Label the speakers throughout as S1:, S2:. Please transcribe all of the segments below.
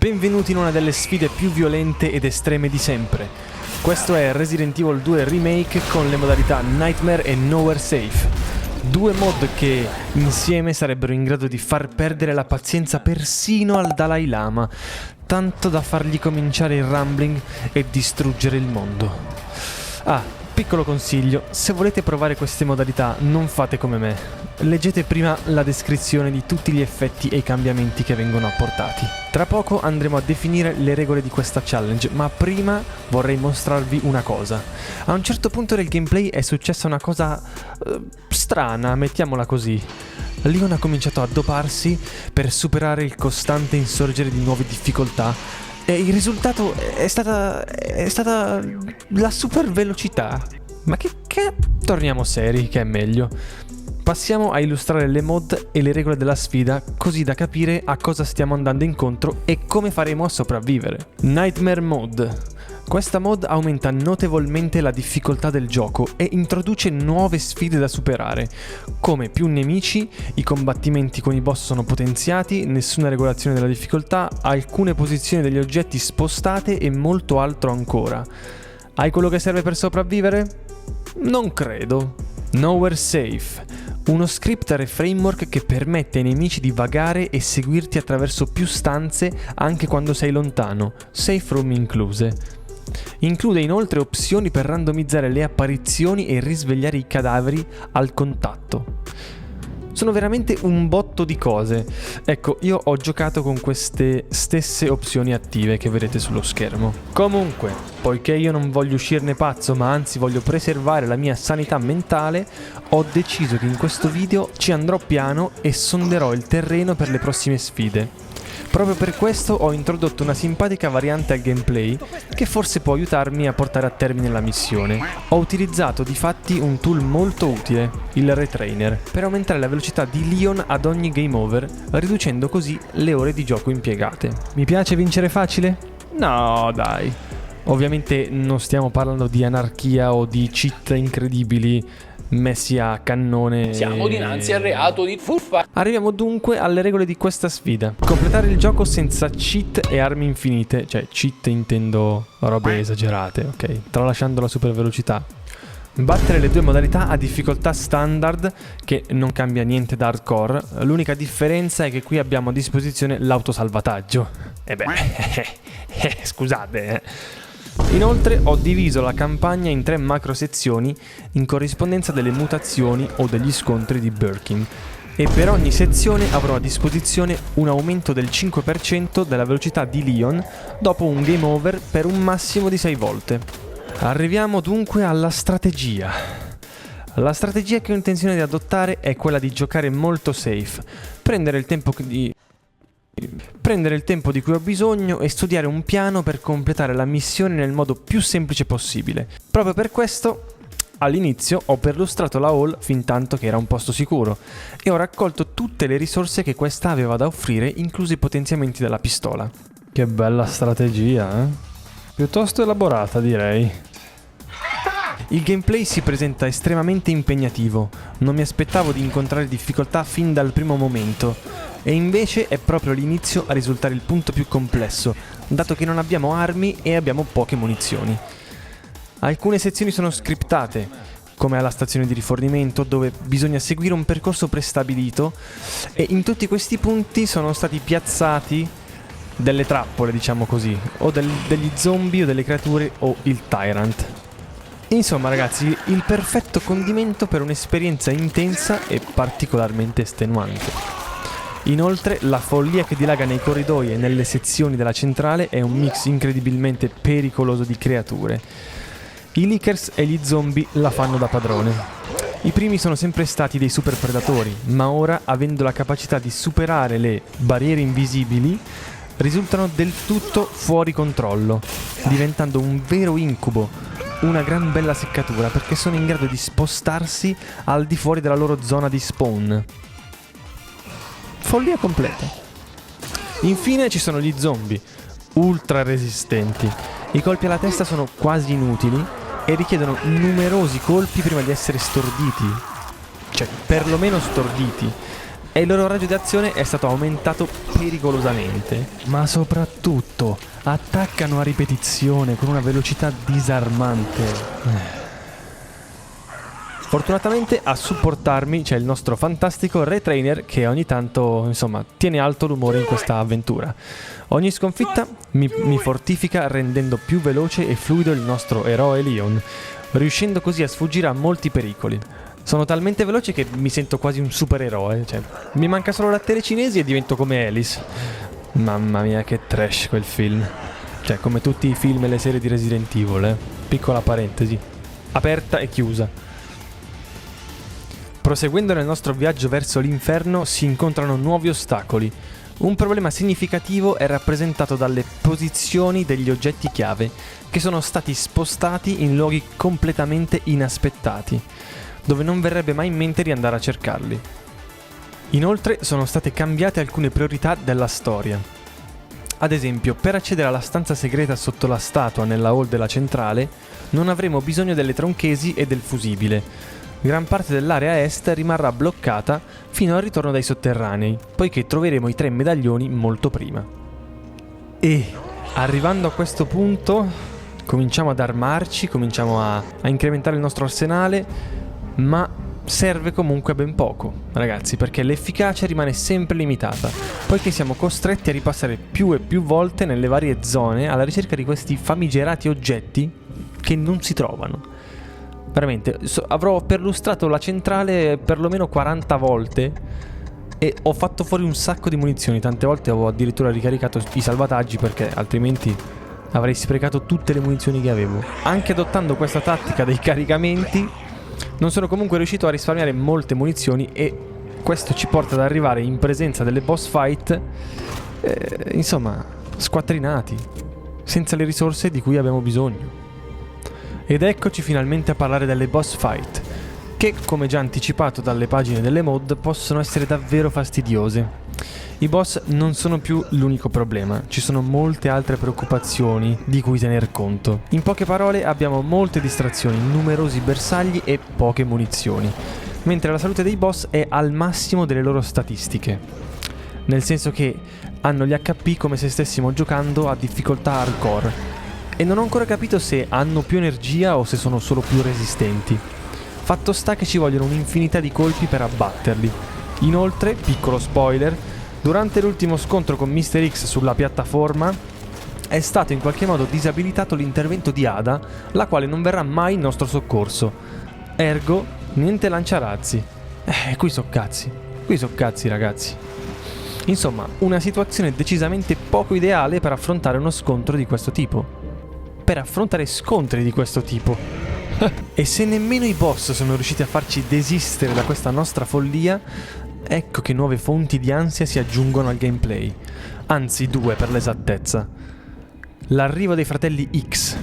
S1: Benvenuti in una delle sfide più violente ed estreme di sempre. Questo è Resident Evil 2 Remake con le modalità Nightmare e Nowhere Safe. Due mod che insieme sarebbero in grado di far perdere la pazienza persino al Dalai Lama, tanto da fargli cominciare il rumbling e distruggere il mondo. Piccolo consiglio, se volete provare queste modalità non fate come me. Leggete prima la descrizione di tutti gli effetti e i cambiamenti che vengono apportati. Tra poco andremo a definire le regole di questa challenge, ma prima vorrei mostrarvi una cosa. A un certo punto del gameplay è successa una cosa strana, mettiamola così. Leon ha cominciato a doparsi per superare il costante insorgere di nuove difficoltà e il risultato è stata la super velocità. Ma che torniamo seri, che è meglio. Passiamo a illustrare le mod e le regole della sfida, così da capire a cosa stiamo andando incontro e come faremo a sopravvivere. Nightmare Mode. Questa mod aumenta notevolmente la difficoltà del gioco e introduce nuove sfide da superare, come più nemici, i combattimenti con i boss sono potenziati, nessuna regolazione della difficoltà, alcune posizioni degli oggetti spostate e molto altro ancora. Hai quello che serve per sopravvivere? Non credo. Nowhere Safe. Uno scripter e framework che permette ai nemici di vagare e seguirti attraverso più stanze anche quando sei lontano, safe room incluse. Include inoltre opzioni per randomizzare le apparizioni e risvegliare i cadaveri al contatto. Sono veramente un botto di cose. Ecco, io ho giocato con queste stesse opzioni attive che vedete sullo schermo. Comunque, poiché io non voglio uscirne pazzo, ma anzi voglio preservare la mia sanità mentale, ho deciso che in questo video ci andrò piano e sonderò il terreno per le prossime sfide. Proprio per questo ho introdotto una simpatica variante al gameplay che forse può aiutarmi a portare a termine la missione. Ho utilizzato difatti un tool molto utile, il Retrainer, per aumentare la velocità di Leon ad ogni game over, riducendo così le ore di gioco impiegate. Mi piace vincere facile? No, dai. Ovviamente non stiamo parlando di anarchia o di cheat incredibili messi a cannone.
S2: Siamo dinanzi al reato di fuffa.
S1: Arriviamo dunque alle regole di questa sfida. Completare il gioco senza cheat e armi infinite. Cioè cheat intendo robe esagerate, ok? Tralasciando la super velocità. Battere le due modalità a difficoltà standard, che non cambia niente da hardcore. L'unica differenza è che qui abbiamo a disposizione l'autosalvataggio. Scusate. Inoltre ho diviso la campagna in 3 macro sezioni in corrispondenza delle mutazioni o degli scontri di Birkin e per ogni sezione avrò a disposizione un aumento del 5% della velocità di Leon dopo un game over per un massimo di 6 volte. Arriviamo dunque alla strategia. La strategia che ho intenzione di adottare è quella di giocare molto safe, prendere il tempo di cui ho bisogno e studiare un piano per completare la missione nel modo più semplice possibile. Proprio per questo, all'inizio ho perlustrato la hall fin tanto che era un posto sicuro e ho raccolto tutte le risorse che questa aveva da offrire, inclusi i potenziamenti della pistola. Che bella strategia, eh? Piuttosto elaborata, direi. Il gameplay si presenta estremamente impegnativo, non mi aspettavo di incontrare difficoltà fin dal primo momento. E invece è proprio l'inizio a risultare il punto più complesso, dato che non abbiamo armi e abbiamo poche munizioni. Alcune sezioni sono scriptate, come alla stazione di rifornimento, dove bisogna seguire un percorso prestabilito, e in tutti questi punti sono stati piazzati delle trappole, diciamo così, o degli zombie o delle creature o il Tyrant. Insomma ragazzi, il perfetto condimento per un'esperienza intensa e particolarmente estenuante. Inoltre, la follia che dilaga nei corridoi e nelle sezioni della centrale è un mix incredibilmente pericoloso di creature. I Lickers e gli zombie la fanno da padrone. I primi sono sempre stati dei super predatori, ma ora, avendo la capacità di superare le barriere invisibili, risultano del tutto fuori controllo, diventando un vero incubo, una gran bella seccatura, perché sono in grado di spostarsi al di fuori della loro zona di spawn. Follia completa. Infine ci sono gli zombie, ultra resistenti. I colpi alla testa sono quasi inutili e richiedono numerosi colpi prima di essere storditi. Cioè, perlomeno storditi. e il loro raggio di azione è stato aumentato pericolosamente. Ma soprattutto attaccano a ripetizione con una velocità disarmante. Fortunatamente a supportarmi c'è il nostro fantastico Re Trainer che ogni tanto, insomma, tiene alto l'umore in questa avventura. Ogni sconfitta mi fortifica rendendo più veloce e fluido il nostro eroe Leon, riuscendo così a sfuggire a molti pericoli. Sono talmente veloce che mi sento quasi un supereroe, cioè mi manca solo la telecinesi e divento come Alice. Mamma mia che trash quel film. Cioè come tutti i film e le serie di Resident Evil, Piccola parentesi. Aperta e chiusa. Proseguendo nel nostro viaggio verso l'inferno si incontrano nuovi ostacoli. Un problema significativo è rappresentato dalle posizioni degli oggetti chiave, che sono stati spostati in luoghi completamente inaspettati, dove non verrebbe mai in mente di andare a cercarli. Inoltre sono state cambiate alcune priorità della storia. Ad esempio, per accedere alla stanza segreta sotto la statua nella hall della centrale, non avremo bisogno delle tronchesi e del fusibile. Gran parte dell'area est rimarrà bloccata fino al ritorno dai sotterranei, poiché troveremo i 3 medaglioni molto prima. E arrivando a questo punto cominciamo ad armarci, cominciamo a incrementare il nostro arsenale, ma serve comunque ben poco, ragazzi, perché l'efficacia rimane sempre limitata, poiché siamo costretti a ripassare più e più volte nelle varie zone alla ricerca di questi famigerati oggetti che non si trovano. Veramente, avrò perlustrato la centrale perlomeno 40 volte e ho fatto fuori un sacco di munizioni. Tante volte ho addirittura ricaricato i salvataggi perché altrimenti avrei sprecato tutte le munizioni che avevo. Anche adottando questa tattica dei caricamenti non sono comunque riuscito a risparmiare molte munizioni e questo ci porta ad arrivare in presenza delle boss fight insomma squattrinati, senza le risorse di cui abbiamo bisogno. Ed eccoci finalmente a parlare delle boss fight, che, come già anticipato dalle pagine delle mod, possono essere davvero fastidiose. I boss non sono più l'unico problema, ci sono molte altre preoccupazioni di cui tener conto. In poche parole abbiamo molte distrazioni, numerosi bersagli e poche munizioni, mentre la salute dei boss è al massimo delle loro statistiche. Nel senso che hanno gli HP come se stessimo giocando a difficoltà hardcore. E non ho ancora capito se hanno più energia o se sono solo più resistenti. Fatto sta che ci vogliono un'infinità di colpi per abbatterli. Inoltre, piccolo spoiler, durante l'ultimo scontro con Mr. X sulla piattaforma è stato in qualche modo disabilitato l'intervento di Ada, la quale non verrà mai in nostro soccorso. Ergo, niente lanciarazzi. Qui so cazzi ragazzi. Insomma, una situazione decisamente poco ideale per affrontare uno scontro di questo tipo. Per affrontare scontri di questo tipo. E se nemmeno i boss sono riusciti a farci desistere da questa nostra follia, ecco che nuove fonti di ansia si aggiungono al gameplay. Anzi, 2 per l'esattezza. L'arrivo dei fratelli X.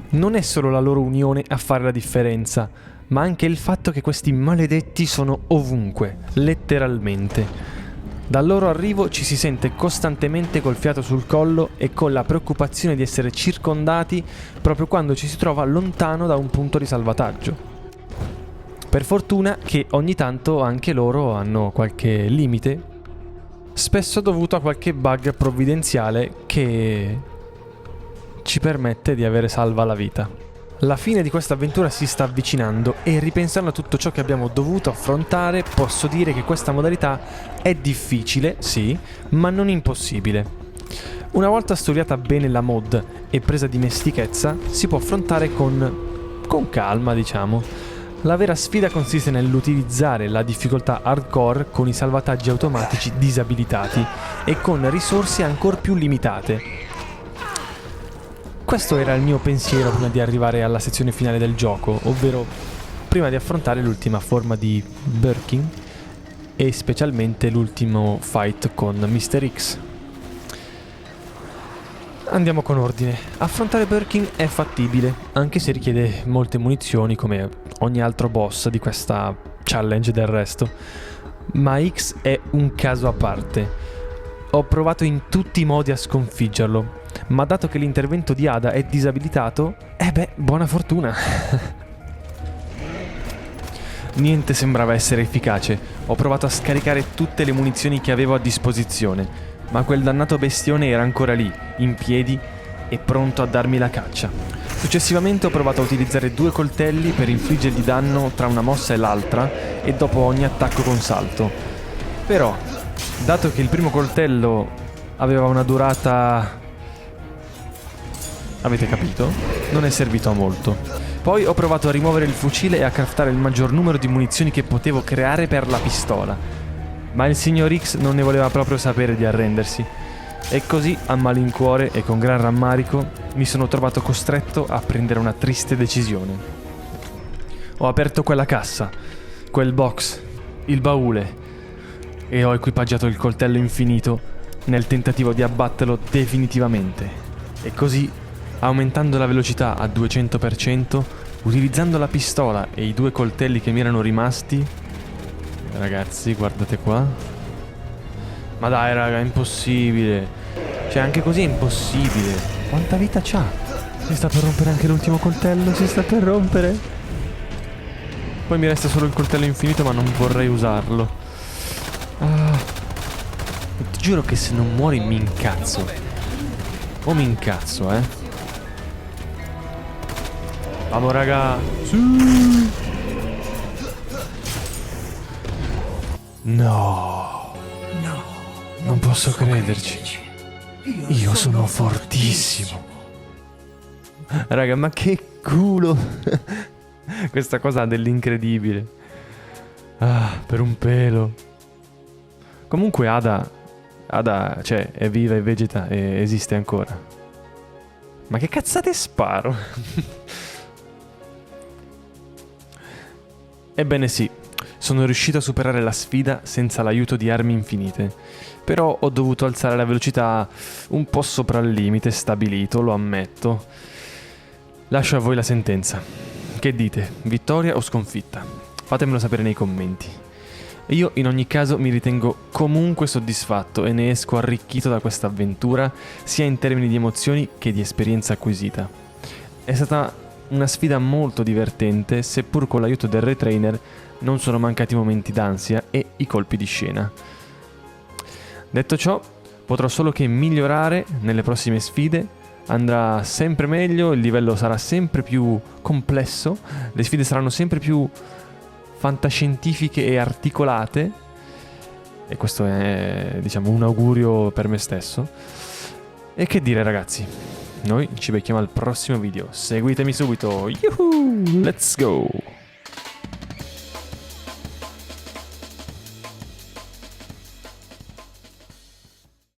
S1: Non è solo la loro unione a fare la differenza, ma anche il fatto che questi maledetti sono ovunque, letteralmente. Dal loro arrivo ci si sente costantemente col fiato sul collo e con la preoccupazione di essere circondati proprio quando ci si trova lontano da un punto di salvataggio. Per fortuna che ogni tanto anche loro hanno qualche limite, spesso dovuto a qualche bug provvidenziale che ci permette di avere salva la vita. La fine di questa avventura si sta avvicinando e ripensando a tutto ciò che abbiamo dovuto affrontare, posso dire che questa modalità è difficile, sì, ma non impossibile. Una volta studiata bene la mod e presa dimestichezza, si può affrontare con calma, diciamo. La vera sfida consiste nell'utilizzare la difficoltà hardcore con i salvataggi automatici disabilitati e con risorse ancora più limitate. Questo era il mio pensiero prima di arrivare alla sezione finale del gioco, ovvero prima di affrontare l'ultima forma di Birkin e specialmente l'ultimo fight con Mr. X. Andiamo con ordine. Affrontare Birkin è fattibile, anche se richiede molte munizioni come ogni altro boss di questa challenge del resto. Ma X è un caso a parte. Ho provato in tutti i modi a sconfiggerlo, ma dato che l'intervento di Ada è disabilitato, buona fortuna. Niente sembrava essere efficace. Ho provato a scaricare tutte le munizioni che avevo a disposizione, ma quel dannato bestione era ancora lì, in piedi e pronto a darmi la caccia. Successivamente ho provato a utilizzare 2 coltelli per infliggergli danno tra una mossa e l'altra e dopo ogni attacco con salto. Però, dato che il primo coltello aveva una durata... avete capito? Non è servito a molto. Poi ho provato a rimuovere il fucile e a craftare il maggior numero di munizioni che potevo creare per la pistola. Ma il signor X non ne voleva proprio sapere di arrendersi. E così, a malincuore e con gran rammarico, mi sono trovato costretto a prendere una triste decisione. Ho aperto quella cassa, quel box, il baule, e ho equipaggiato il coltello infinito nel tentativo di abbatterlo definitivamente. E così, aumentando la velocità a 200%, utilizzando la pistola e i 2 coltelli che mi erano rimasti... Ragazzi, guardate qua. Ma dai, raga, è impossibile. Cioè, anche così è impossibile. Quanta vita c'ha? Si sta per rompere anche l'ultimo coltello? Si sta per rompere? Poi mi resta solo il coltello infinito, ma non vorrei usarlo. Ti giuro che se non muori mi incazzo. O mi incazzo, eh. Vamo, raga. Sì. No. Non posso crederci. Io sono fortissimo. Raga, ma che culo. Questa cosa ha dell'incredibile. Per un pelo. Comunque Ada, cioè, è viva e vegeta e esiste ancora. Ma che cazzate sparo? Ebbene sì, sono riuscito a superare la sfida senza l'aiuto di armi infinite. Però ho dovuto alzare la velocità un po' sopra il limite stabilito, lo ammetto. Lascio a voi la sentenza. Che dite? Vittoria o sconfitta? Fatemelo sapere nei commenti. Io in ogni caso mi ritengo comunque soddisfatto e ne esco arricchito da questa avventura, sia in termini di emozioni che di esperienza acquisita. È stata una sfida molto divertente, seppur con l'aiuto del retrainer non sono mancati momenti d'ansia e i colpi di scena. Detto ciò, potrò solo che migliorare nelle prossime sfide, andrà sempre meglio, il livello sarà sempre più complesso, le sfide saranno sempre più fantascientifiche e articolate, e questo è, diciamo, un augurio per me stesso. E che dire, ragazzi, noi ci becchiamo al prossimo video, seguitemi subito, yuhu, let's go!